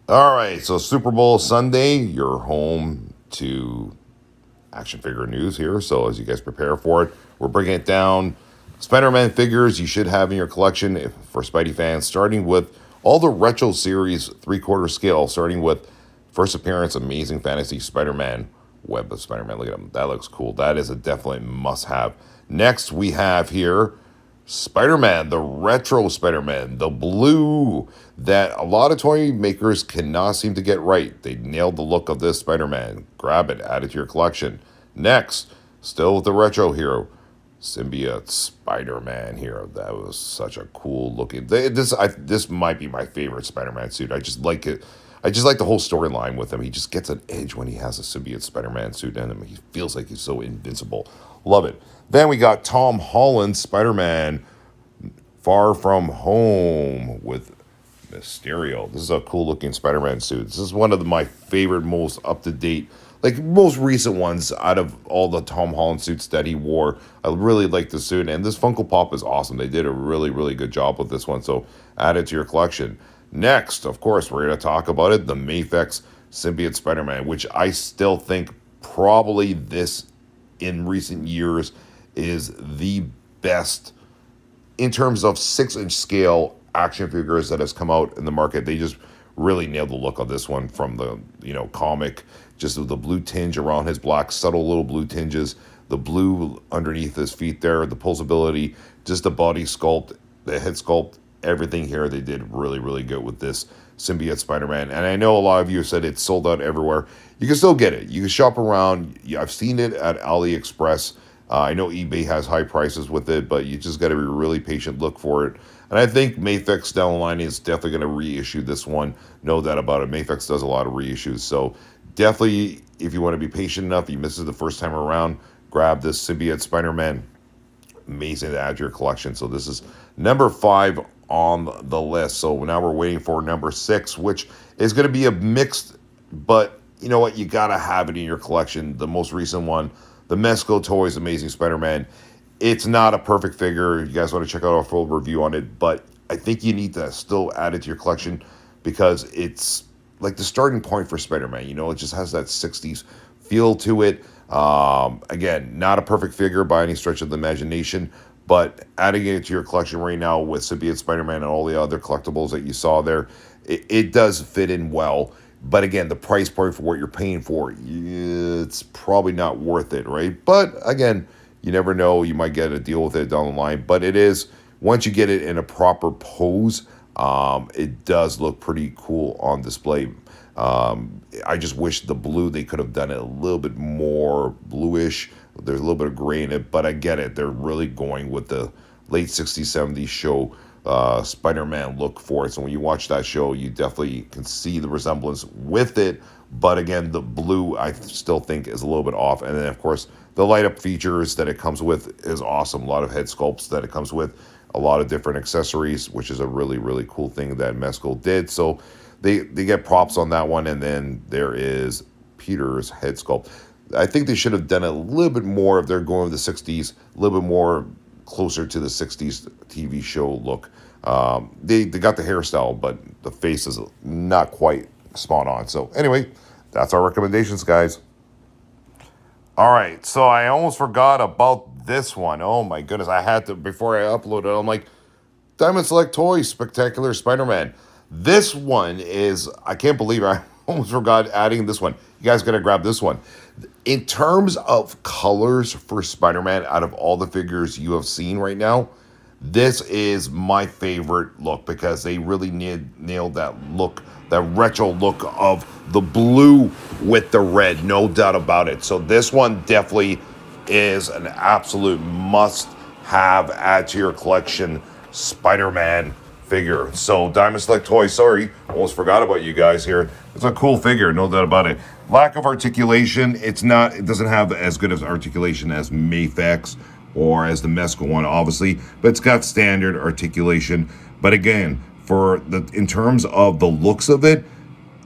All right, so Super Bowl Sunday, you're home to action figure news here. So as you guys prepare for it, we're bringing it down. Spider-Man figures you should have in your collection for Spidey fans, starting with all the retro series 3/4 scale, starting with first appearance, Amazing Fantasy Spider-Man, Web of Spider-Man. Look at him. That looks cool. That is a definitely must-have. Next, we have here Spider-Man, the retro Spider-Man, the blue that a lot of toy makers cannot seem to get right. They nailed the look of this Spider-Man. Grab it, add it to your collection. Next, still with the retro hero, Symbiote Spider-Man here. That was such a cool looking. This might be my favorite Spider-Man suit. I just like it. I just like the whole storyline with him. He just gets an edge when he has a Symbiote Spider-Man suit in him. He feels like he's so invincible. Love it. Then we got Tom Holland Spider-Man Far From Home with Mysterio. This is a cool looking Spider-Man suit. This is one of my favorite, most up-to-date, like most recent ones out of all the Tom Holland suits that he wore. I really like the suit, and this Funko Pop is awesome. They did a really, really good job with this one, so add it to your collection. Next, of course, we're going to talk about it, the Mafex Symbiote Spider-Man, which I still think probably this, in recent years, is the best in terms of 6-inch scale action figures that has come out in the market. They just really nailed the look of this one from the comic, just with the blue tinge around his black, subtle little blue tinges, the blue underneath his feet there, the pulsability, just the body sculpt, the head sculpt, everything here they did really, really good with this Symbiote Spider-Man. And I know a lot of you said it's sold out everywhere. You can still get it. You can shop around. I've seen it at AliExpress. I know eBay has high prices with it, but you just got to be really patient, look for it. And I think Mafex down the line is definitely going to reissue this one. No doubt about it. Mafex does a lot of reissues. So definitely, if you want to be patient enough, you miss it the first time around, grab this Symbiote Spider-Man. Amazing to add to your collection. So this is number 5 on the list. So now we're waiting for number 6, which is going to be a mixed, but you know what? You got to have it in your collection. The most recent one, the Mezco Toyz Amazing Spider-Man. It's not a perfect figure. You guys want to check out our full review on it, but I think you need to still add it to your collection because it's like the starting point for Spider-Man. It just has that 60s feel to it. Again, not a perfect figure by any stretch of the imagination, but adding it to your collection right now with Symbiote Spider-Man and all the other collectibles that you saw there, it does fit in well. But again, the price point for what you're paying for, it's probably not worth it, right? But again, you never know. You might get a deal with it down the line. But it is, once you get it in a proper pose, it does look pretty cool on display. I just wish the blue, they could have done it a little bit more bluish. There's a little bit of gray in it, but I get it. They're really going with the late 60s, 70s show Spider-Man look for it. So when you watch that show, you definitely can see the resemblance with it. But again, the blue, I still think, is a little bit off. And then, of course, the light-up features that it comes with is awesome. A lot of head sculpts that it comes with, a lot of different accessories, which is a really, really cool thing that Mezco did. So they get props on that one. And then there is Peter's head sculpt. I think they should have done a little bit more if they're going with the 60s, a little bit more closer to the 60s TV show look. They got the hairstyle, but the face is not quite spot on. So anyway, that's our recommendations, guys. All right, so I almost forgot about this one. Oh my goodness, I had to, before I upload it, I'm like, Diamond Select Toys Spectacular Spider-Man. This one is, I can't believe I almost forgot adding this one. You guys got to grab this one. In terms of colors for Spider-Man, out of all the figures you have seen right now, this is my favorite look because they really nailed that look, that retro look of the blue with the red, no doubt about it. So this one definitely is an absolute must-have, add to your collection Spider-Man figure. So Diamond Select Toys, sorry, almost forgot about you guys here. It's a cool figure, no doubt about it. Lack of articulation, it doesn't have as good of articulation as Mafex or as the Mezco one, obviously, but it's got standard articulation. But again, in terms of the looks of it,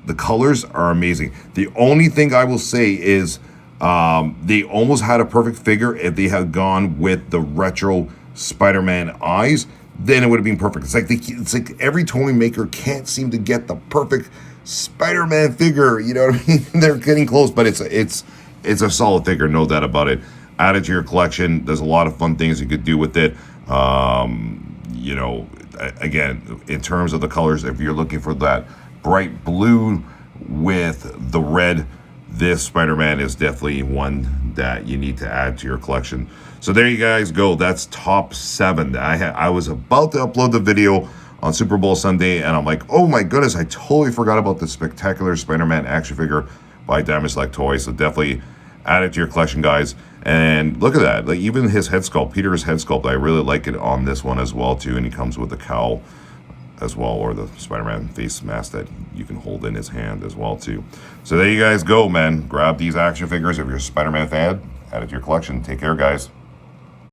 the colors are amazing. The only thing I will say is they almost had a perfect figure if they had gone with the retro Spider-Man eyes. Then it would have been perfect. It's like every toy maker can't seem to get the perfect Spider-Man figure. You know what I mean? They're getting close, but it's a solid figure, no doubt about it. Add it to your collection. There's a lot of fun things you could do with it. You know, again, in terms of the colors, if you're looking for that bright blue with the red, this Spider-Man is definitely one that you need to add to your collection. So there you guys go. That's top 7. I was about to upload the video on Super Bowl Sunday, and I'm like, oh my goodness, I totally forgot about the spectacular Spider-Man action figure by Mezco Toyz. So definitely add it to your collection, guys. And look at that, like even his head sculpt, Peter's head sculpt, I really like it on this one as well too. And he comes with the cowl as well, or the Spider-Man face mask that you can hold in his hand as well too. So there you guys go, man. Grab these action figures if you're a Spider-Man fan. Add it to your collection. Take care, guys.